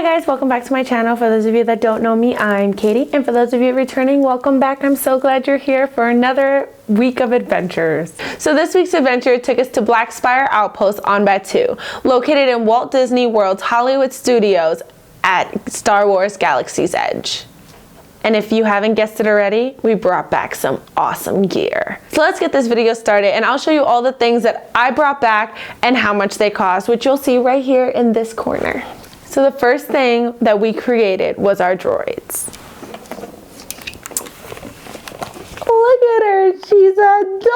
Hi guys, welcome back to my channel. For those of you that don't know me, I'm Katie, and for those of you returning, welcome back. I'm so glad you're here for another week of adventures. So this week's adventure took us to SPIRE Outpost on Batuu, located in Walt Disney World's Hollywood Studios at Star Wars Galaxy's Edge. And if you haven't guessed it already, we brought back some awesome gear. So let's get this video started, and I'll show you all the things that I brought back and how much they cost, which you'll see right here in this corner. So the first thing that we created was our droids. Look at her, she's adorable.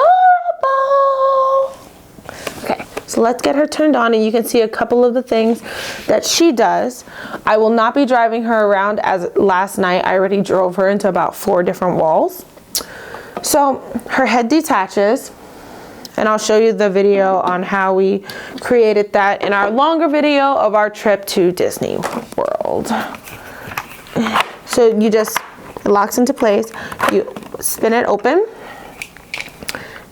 Okay, so let's get her turned on, and you can see a couple of the things that she does. I will not be driving her around, as last night I already drove her into about 4 different walls. So her head detaches, and I'll show you the video on how we created that in our longer video of our trip to Disney World. So it locks into place. You spin it open.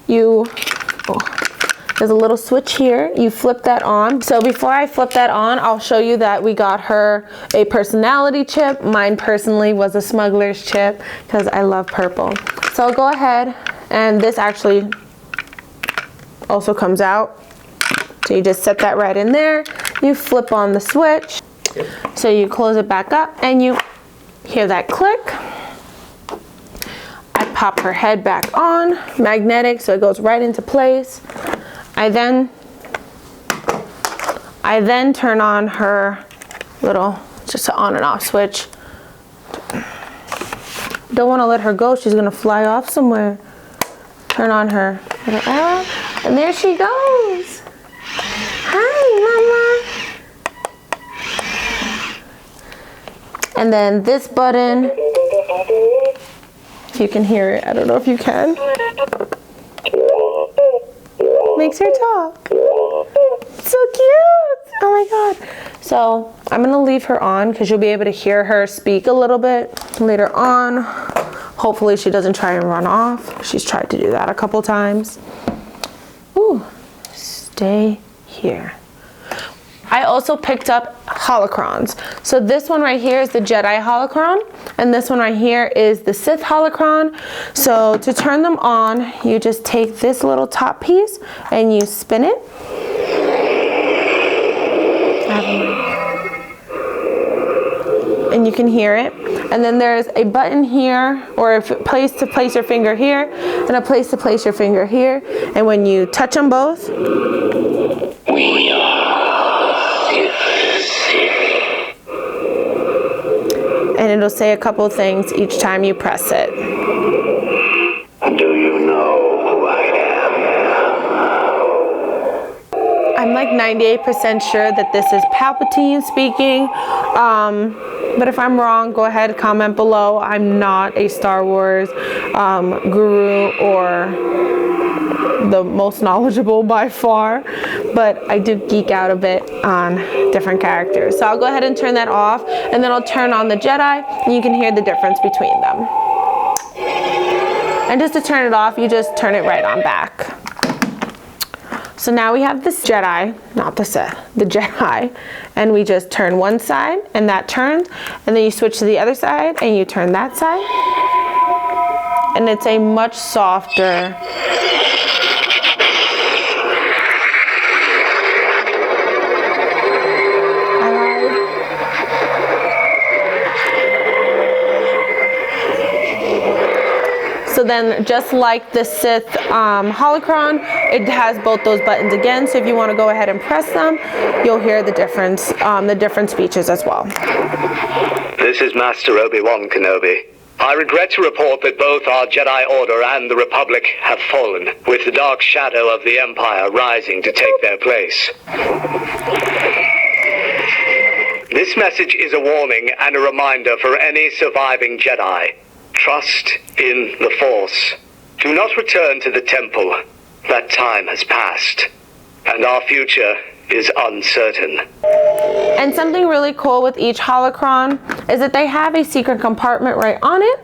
There's a little switch here. You flip that on. So before I flip that on, I'll show you that we got her a personality chip. Mine personally was a smuggler's chip because I love purple. So I'll go ahead, and this actually also comes out. So you just set that right in there. You flip on the switch. So you close it back up and you hear that click. I pop her head back on, magnetic, so it goes right into place. I then turn on her little, just an on and off switch. Don't want to let her go, she's gonna fly off somewhere. Turn on her little arrow, and there she goes. Hi, Mama. And then this button, if you can hear it, I don't know if you can, makes her talk. So cute. Oh my God. So I'm gonna leave her on because you'll be able to hear her speak a little bit later on. Hopefully she doesn't try and run off. She's tried to do that a couple times. Ooh, stay here. I also picked up holocrons. So this one right here is the Jedi holocron, and this one right here is the Sith holocron. So to turn them on, you just take this little top piece and you spin it. And you can hear it. And then there's a button here, or a place to place your finger here, and a place to place your finger here. And when you touch them both, we are and it'll say a couple things each time you press it. Do you know who I am? I'm like 98% sure that this is Palpatine speaking. But if I'm wrong, go ahead, comment below. I'm not a Star Wars guru or the most knowledgeable by far, but I do geek out a bit on different characters. So I'll go ahead and turn that off, and then I'll turn on the Jedi, and you can hear the difference between them. And just to turn it off, you just turn it right on back. So now we have this Jedi, not the Sith, the Jedi, and we just turn one side and that turns, and then you switch to the other side and you turn that side, and it's a much softer So then, just like the Sith holocron, it has both those buttons again. So if you want to go ahead and press them, you'll hear the difference, the different speeches as well. This is Master Obi-Wan Kenobi. I regret to report that both our Jedi Order and the Republic have fallen, with the dark shadow of the Empire rising to take their place. This message is a warning and a reminder for any surviving Jedi. Trust in the Force. Do not return to the temple. That time has passed, and our future is uncertain. And something really cool with each holocron is that they have a secret compartment right on it.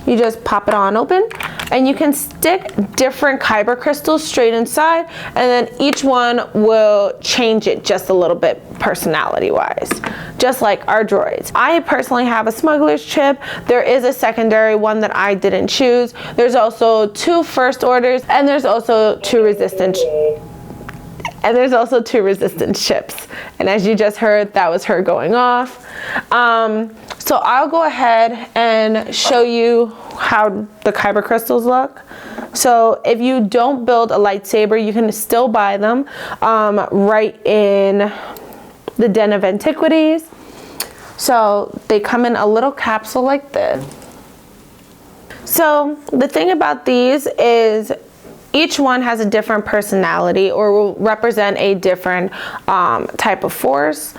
You just pop it on open, and you can stick different kyber crystals straight inside, and then each one will change it just a little bit personality wise just like our droids. I personally have a smuggler's chip. There is a secondary one that I didn't choose. There's also 2 first orders, and there's also 2 resistance. And there's also 2 resistance chips. And as you just heard, that was her going off. So I'll go ahead and show you how the kyber crystals look. So if you don't build a lightsaber, you can still buy them right in the Den of Antiquities. So they come in a little capsule like this. So the thing about these is each one has a different personality or will represent a different type of force.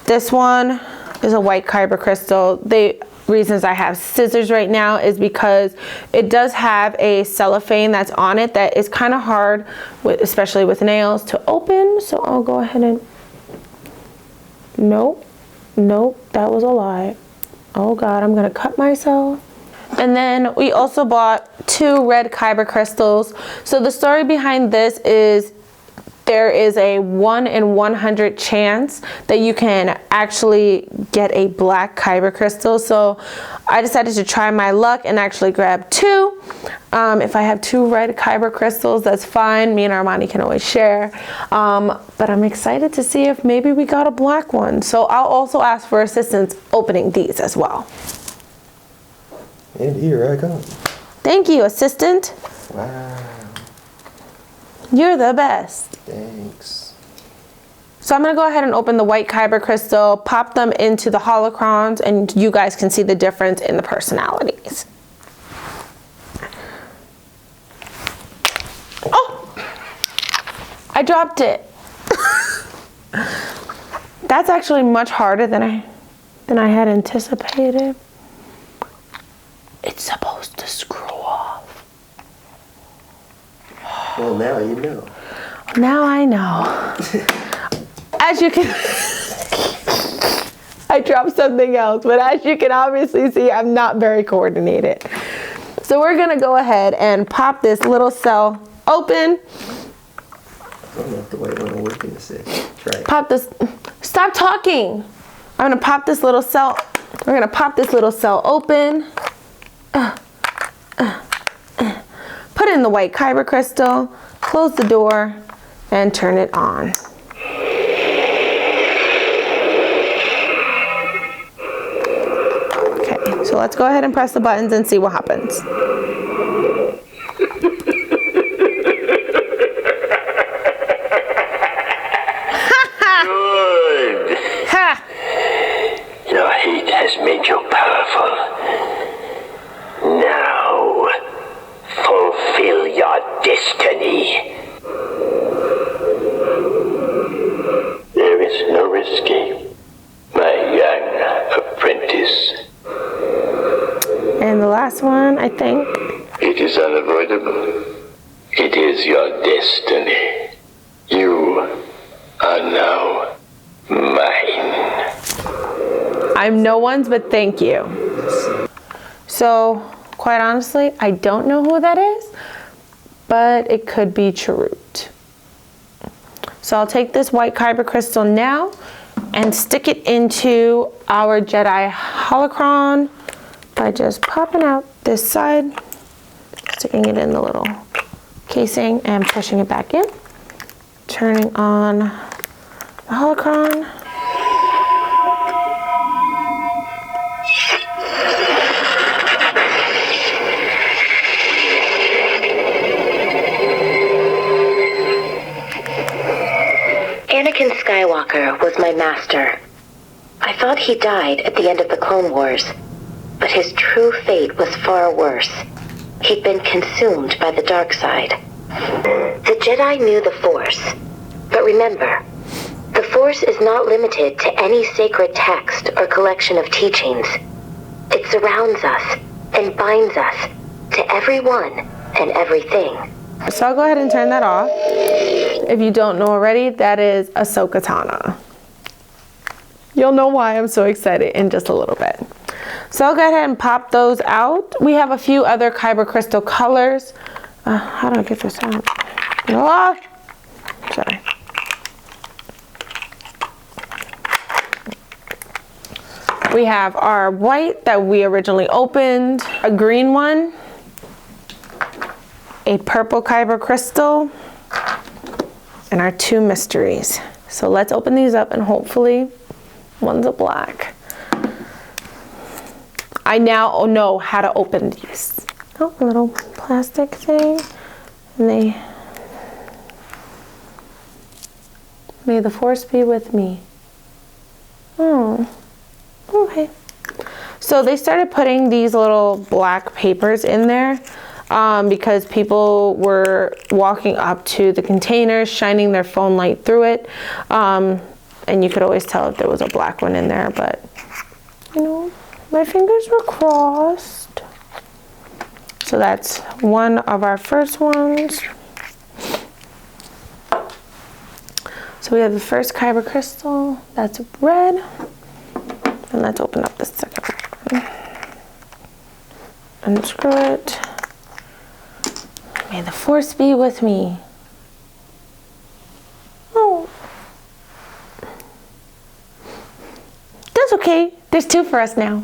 This one is a white kyber crystal. The reasons I have scissors right now is because it does have a cellophane that's on it that is kind of hard, especially with nails, to open. So I'll go ahead and, nope, that was a lie. Oh God, I'm gonna cut myself. And then we also bought 2 red kyber crystals. So the story behind this is there is a 1 in 100 chance that you can actually get a black kyber crystal. So I decided to try my luck and actually grab 2. If I have 2 red kyber crystals, that's fine. Me and Armani can always share. But I'm excited to see if maybe we got a black one. So I'll also ask for assistance opening these as well. And here I come. Thank you, assistant. Wow. You're the best. Thanks. So I'm gonna go ahead and open the white kyber crystal, pop them into the holocrons, and you guys can see the difference in the personalities. Oh, I dropped it. That's actually much harder than I had anticipated. It's supposed to screw off. Well, now you know. Now I know. As you can, I dropped something else, but as you can obviously see, I'm not very coordinated. So we're gonna go ahead and pop this little cell open. I don't know if the white one will work in a sec. Try it. Pop this, stop talking. I'm gonna pop this little cell, we're gonna pop this little cell open. Put in the white kyber crystal, close the door, and turn it on. Okay, so let's go ahead and press the buttons and see what happens. Good. Ha! Your hate has made you powerful. Now, fulfill your destiny. There is no escape, my young apprentice. And the last one, I think. It is unavoidable. It is your destiny. You are now mine. I'm no one's, but thank you. So, quite honestly, I don't know who that is, but it could be Chirrut. So I'll take this white kyber crystal now and stick it into our Jedi holocron by just popping out this side, sticking it in the little casing and pushing it back in, turning on the holocron. Anakin Skywalker was my master. I thought he died at the end of the Clone Wars, but his true fate was far worse. He'd been consumed by the dark side. The Jedi knew the Force, but remember, the Force is not limited to any sacred text or collection of teachings. It surrounds us and binds us to everyone and everything. So I'll go ahead and turn that off. If you don't know already, that is Ahsoka Tano. You'll know why I'm so excited in just a little bit. So I'll go ahead and pop those out. We have a few other kyber crystal colors. How do I get this out? Oh, sorry. We have our white that we originally opened, a green one, a purple kyber crystal, and our 2 mysteries. So let's open these up and hopefully one's a black. I now know how to open these. Oh, a little plastic thing. And may the force be with me. Oh, okay. So they started putting these little black papers in there because people were walking up to the containers, shining their phone light through it. And you could always tell if there was a black one in there, but you know, my fingers were crossed. So that's one of our first ones. So we have the first kyber crystal, that's red. And let's open up the second one. Unscrew it. May the force be with me. Oh. That's okay. There's 2 for us now.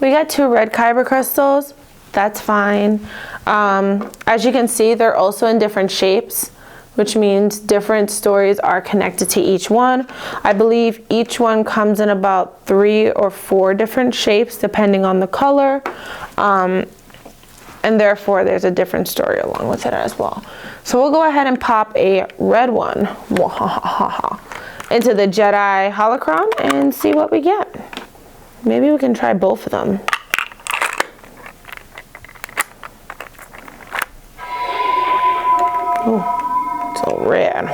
We got 2 red kyber crystals. That's fine. As you can see, they're also in different shapes, which means different stories are connected to each one. I believe each one comes in about 3 or 4 different shapes depending on the color. And therefore there's a different story along with it as well. So we'll go ahead and pop a red one into the Jedi holocron and see what we get. Maybe we can try both of them. Oh, so red.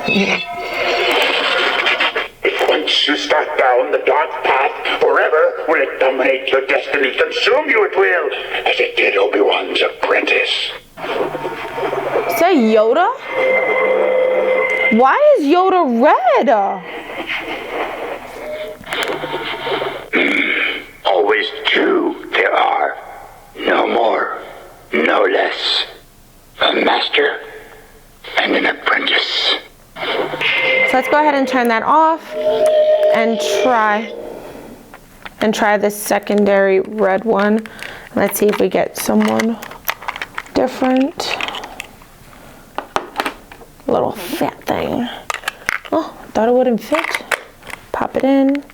If once you start down the dark path, forever will it dominate your destiny. Consume you it will, as it did Obi-Wan's apprentice. Is that Yoda? Why is Yoda red? Always 2 there are. No more, no less. A master and an apprentice. So let's go ahead and turn that off and try this secondary red one. Let's see if we get someone different. Little fat thing. Oh, thought it wouldn't fit. Pop it in.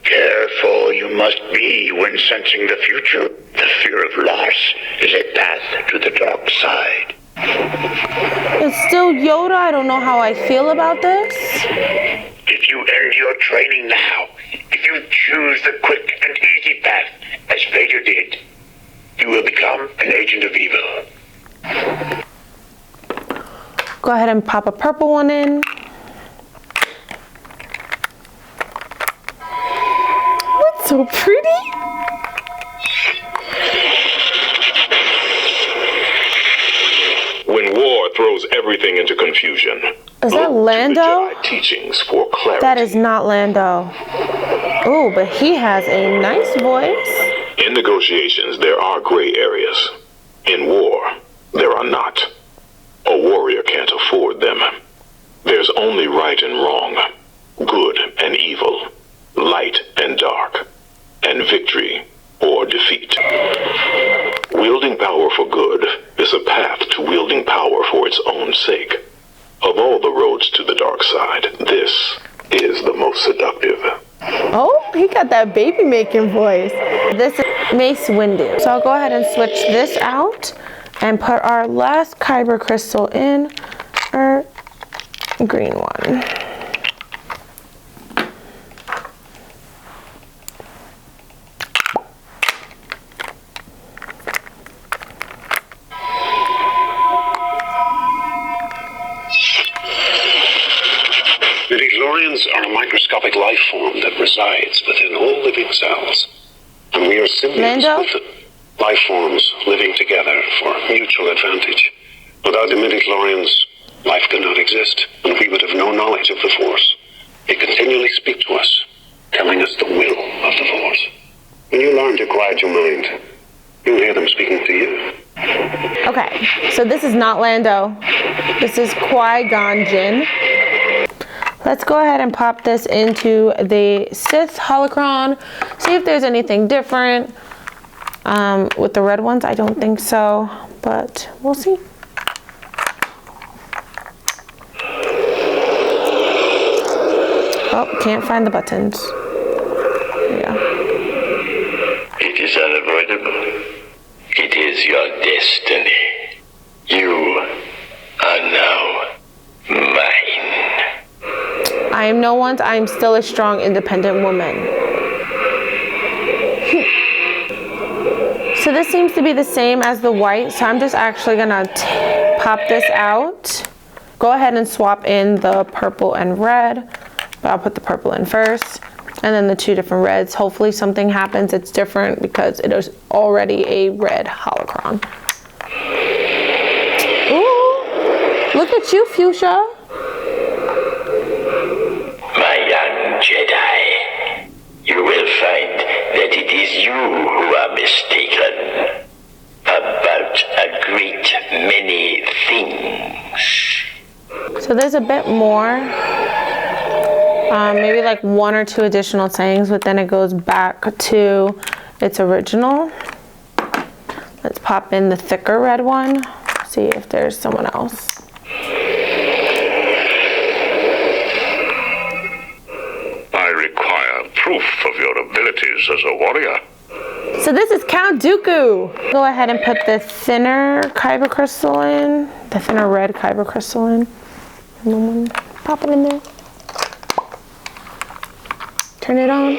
Careful you must be when sensing the future. The fear of loss is a path to the dark side. It's still Yoda. I don't know how I feel about this. If you end your training now, if you choose the quick and easy path, as Vader did, you will become an agent of evil. Go ahead and pop a purple one in. What's so pretty? When war throws everything into confusion. Is that Lando? Jedi teachings for clarity. That is not Lando. Oh, but he has a nice voice. In negotiations, there are gray areas. In war, there are not. A warrior can't afford them. There's only right and wrong, good and evil, light and dark, and victory or defeat. Wielding power for good is a path to wielding power for its own sake. Of all the roads to the dark side, this is the most seductive. Oh, he got that baby making voice. This is Mace Windu. So I'll go ahead and switch this out and put our last kyber crystal in, our green one. Midichlorians are a microscopic life form that resides within all living cells. And we are symbiotes with the life forms living together for mutual advantage. Without the midichlorians, life could not exist, and we would have no knowledge of the Force. They continually speak to us, telling us the will of the Force. When you learn to quiet your mind, you'll hear them speaking to you. Okay, this is not Lando. This is Qui-Gon Jinn. Let's go ahead and pop this into the Sith holocron. See if there's anything different. With the red ones, I don't think so, but we'll see. Oh, can't find the buttons. Yeah. It is unavoidable. It is your destiny. You are now mine. I am no one's. I am still a strong, independent woman. So this seems to be the same as the white, so I'm just actually gonna pop this out. Go ahead and swap in the purple and red, but I'll put the purple in first, and then the two different reds. Hopefully something happens it's different because it is already a red holocron. Ooh, look at you, Fuchsia. My young Jedi, you will find that it is you who are mistaken about a great many things. So there's a bit more, maybe like 1 or 2 additional sayings, but then it goes back to its original. Let's pop in the thicker red one, see if there's someone else. I require proof of your abilities as a warrior. So this is Count Dooku. Go ahead and put the thinner kyber crystal in, the thinner red kyber crystal in. And then pop it in there. Turn it on.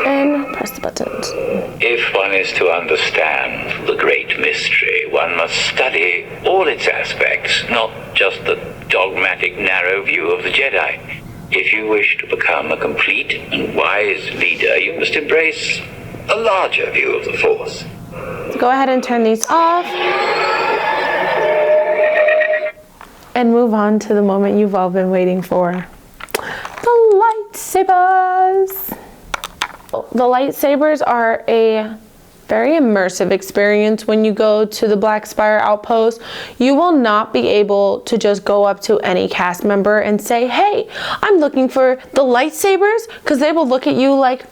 And press the buttons. If one is to understand the great mystery, one must study all its aspects, not just the dogmatic narrow view of the Jedi. If you wish to become a complete and wise leader, you must embrace a larger view of the Force. Go ahead and turn these off. And move on to the moment you've all been waiting for. The lightsabers. The lightsabers are a very immersive experience when you go to the Black Spire Outpost. You will not be able to just go up to any cast member and say, hey, I'm looking for the lightsabers, because they will look at you like,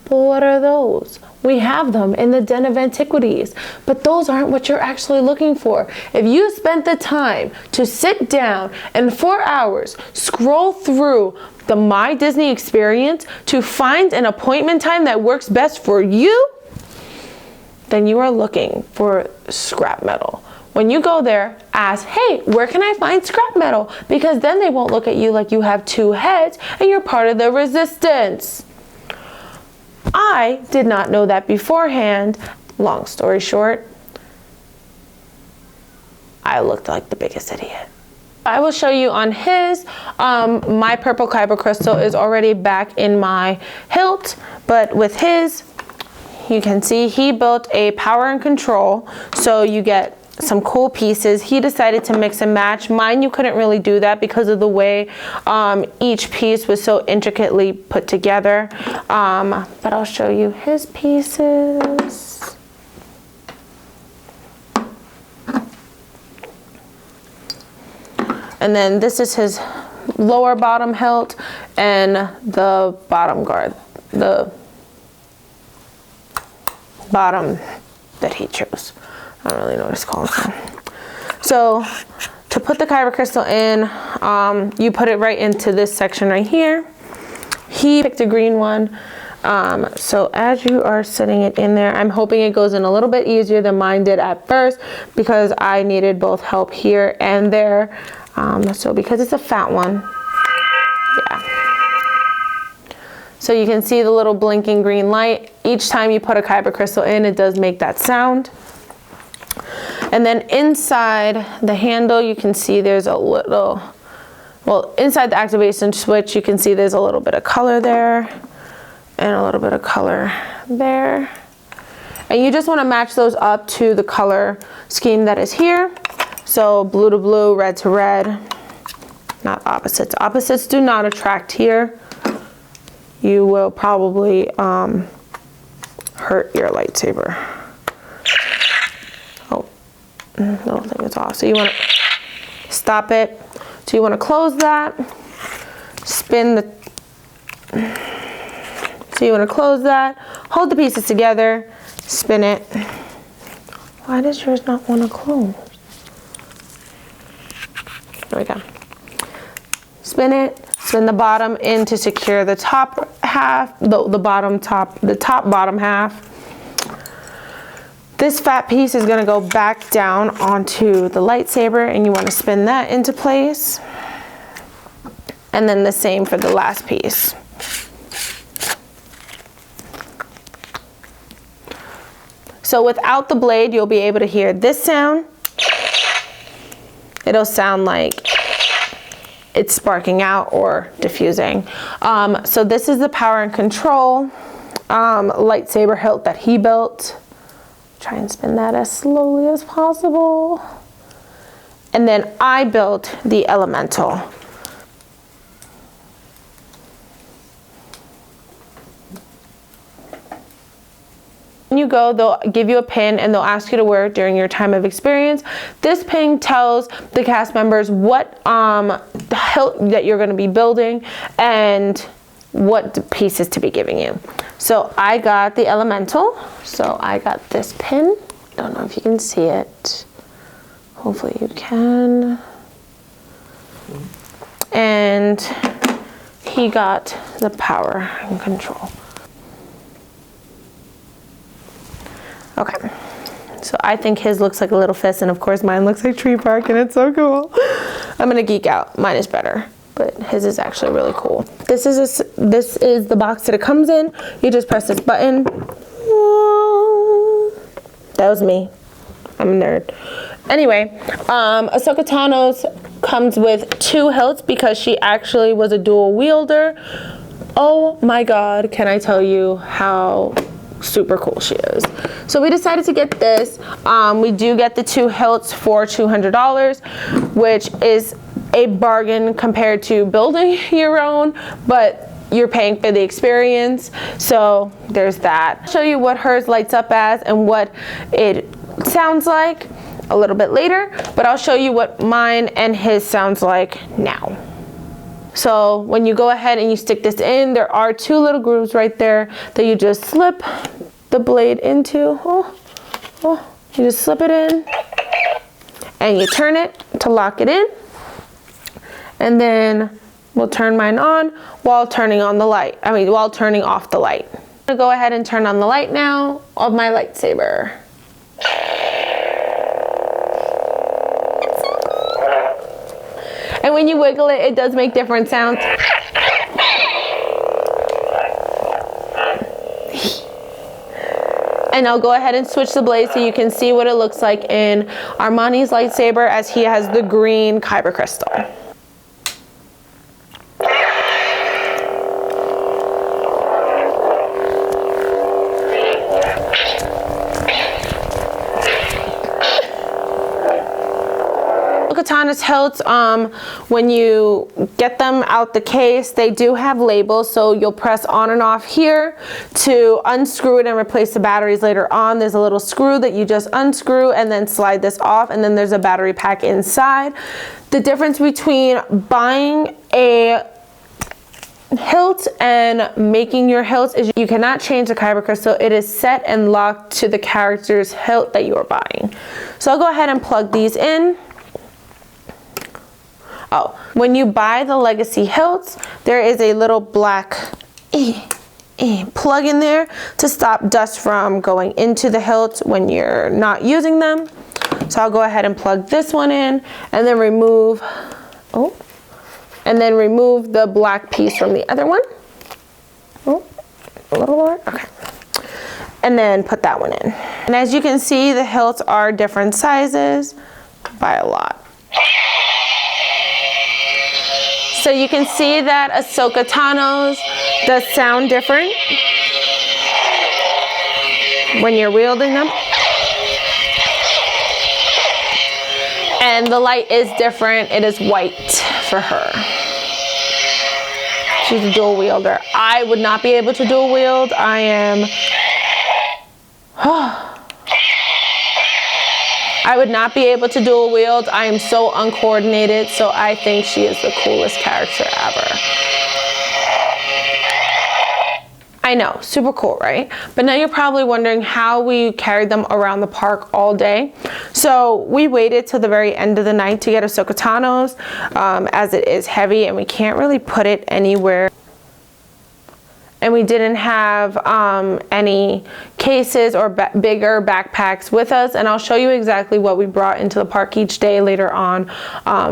well, what are those? We have them in the Den of Antiquities, but those aren't what you're actually looking for. If you spent the time to sit down and for hours scroll through the My Disney experience to find an appointment time that works best for you, then you are looking for scrap metal. When you go there, ask, hey, where can I find scrap metal? Because then they won't look at you like you have 2 heads and you're part of the resistance. I did not know that beforehand. Long story short, I looked like the biggest idiot. I will show you on his, my purple kyber crystal is already back in my hilt, but with his, you can see he built a power and control, so you get some cool pieces. He decided to mix and match. Mine, you couldn't really do that because of the way each piece was so intricately put together. But I'll show you his pieces. And then this is his lower bottom hilt and the bottom guard, the bottom that he chose. I don't really know what it's called. So to put the kyber crystal in, you put it right into this section right here. He picked a green one. So as you are setting it in there, I'm hoping it goes in a little bit easier than mine did at first because I needed both help here and there. So because it's a fat one, yeah. So you can see the little blinking green light. Each time you put a kyber crystal in, it does make that sound. And then inside the handle, you can see there's a little, well, inside the activation switch, you can see there's a little bit of color there and a little bit of color there. And you just want to match those up to the color scheme that is here. So blue to blue, red to red, not opposites. Opposites do not attract here. You will probably hurt your lightsaber. little thing is off. So you want to stop it. So you want to close that, spin the, so you want to close that, hold the pieces together, spin it. Why does yours not want to close? There we go. Spin it, spin the bottom in to secure the top half, the top bottom half. This fat piece is gonna go back down onto the lightsaber, and you wanna spin that into place. And then the same for the last piece. So without the blade, you'll be able to hear this sound. It'll sound like it's sparking out or diffusing. So this is the power and control lightsaber hilt that he built. Try and spin that as slowly as possible. And then I built the elemental. When you go, they'll give you a pin and they'll ask you to wear it during your time of experience. This pin tells the cast members what hilt that you're going to be building and what pieces to be giving you. So I got the elemental. So I got this pin. Don't know if you can see it. Hopefully you can. And he got the power and control. Okay, so I think his looks like a little fist, and of course mine looks like tree bark, and it's so cool. I'm gonna geek out. Mine is better, but his is actually really cool. This is the box that it comes in. You just press this button. That was me. I'm a nerd. Anyway, Ahsoka Tano's comes with 2 hilts because she actually was a dual wielder. Oh my God, can I tell you how super cool she is. So we decided to get this. We do get the 2 hilts for $200, which is a bargain compared to building your own, but you're paying for the experience. So there's that. I'll show you what hers lights up as and what it sounds like a little bit later, but I'll show you what mine and his sounds like now. So when you go ahead and you stick this in, there are 2 little grooves right there that you just slip the blade into. You just slip it in and you turn it to lock it in. And then we'll turn mine on while turning on the light. While turning off the light. I'm gonna go ahead and turn on the light now of my lightsaber. And when you wiggle it, it does make different sounds. And I'll go ahead and switch the blade so you can see what it looks like in Armani's lightsaber, as he has the green kyber crystal. Katana's hilts, when you get them out the case, they do have labels, so you'll press on and off here to unscrew it and replace the batteries later on. There's a little screw that you just unscrew and then slide this off, and then there's a battery pack inside. The difference between buying a hilt and making your hilts is you cannot change the kyber crystal. It is set and locked to the character's hilt that you are buying. So I'll go ahead and plug these in. Oh, when you buy the legacy hilts, there is a little black plug in there to stop dust from going into the hilt when you're not using them. So I'll go ahead and plug this one in and then remove, the black piece from the other one. A little more, okay. And then put that one in. And as you can see, the hilts are different sizes by a lot. So you can see that Ahsoka Tano's does sound different when you're wielding them. And the light is different. It is white for her. She's a dual wielder. I would not be able to dual wield. I am I would not be able to dual wield. I am so uncoordinated, so I think she is the coolest character ever. I know, super cool, right? But now you're probably wondering how we carried them around the park all day. So we waited till the very end of the night to get Ahsoka Tano's, as it is heavy and we can't really put it anywhere. And we didn't have any cases or bigger backpacks with us, and I'll show you exactly what we brought into the park each day later on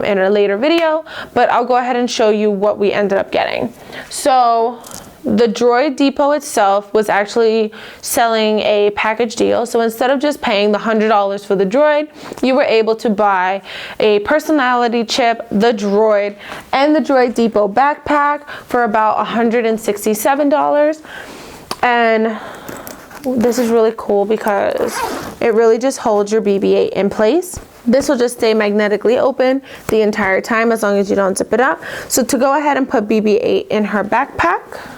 in a later video, but I'll go ahead and show you what we ended up getting. So the Droid Depot itself was actually selling a package deal. So instead of just paying the $100 for the droid, you were able to buy a personality chip, the droid, and the Droid Depot backpack for about $167. And this is really cool because it really just holds your BB-8 in place. This will just stay magnetically open the entire time as long as you don't zip it up. So to go ahead and put BB-8 in her backpack,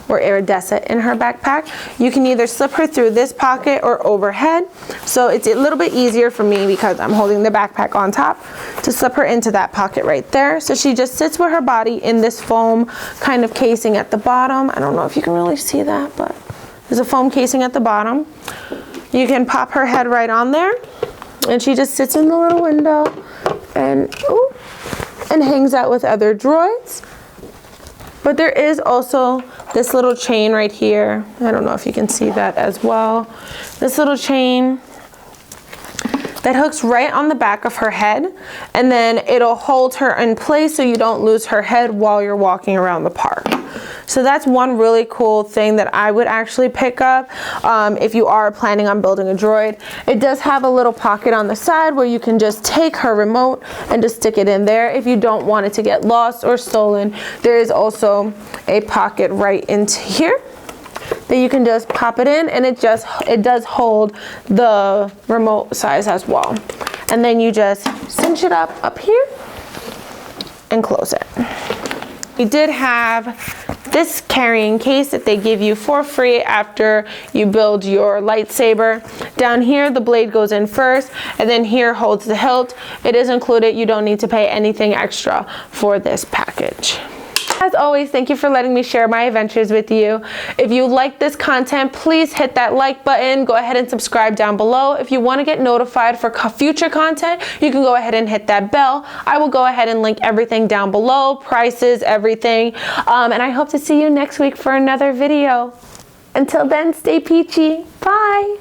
or iridescent in her backpack, you can either slip her through this pocket or overhead. So it's a little bit easier for me because I'm holding the backpack on top to slip her into that pocket right there. So she just sits with her body in this foam kind of casing at the bottom. I don't know if you can really see that, but there's a foam casing at the bottom. You can pop her head right on there, and she just sits in the little window and hangs out with other droids. But there is also this little chain right here. I don't know if you can see that as well. This little chain that hooks right on the back of her head, and then it'll hold her in place so you don't lose her head while you're walking around the park. So that's one really cool thing that I would actually pick up if you are planning on building a droid. It does have a little pocket on the side where you can just take her remote and just stick it in there if you don't want it to get lost or stolen. There is also a pocket right into here that you can just pop it in, and it does hold the remote size as well. And then you just cinch it up here and close it. We did have this carrying case that they give you for free after you build your lightsaber. Down here the blade goes in first, and then here holds the hilt. It is included. You don't need to pay anything extra for this package. As always, thank you for letting me share my adventures with you. If you like this content, please hit that like button. Go ahead and subscribe down below. If you want to get notified for future content, you can go ahead and hit that bell. I will go ahead and link everything down below, prices, everything. And I hope to see you next week for another video. Until then, stay peachy. Bye.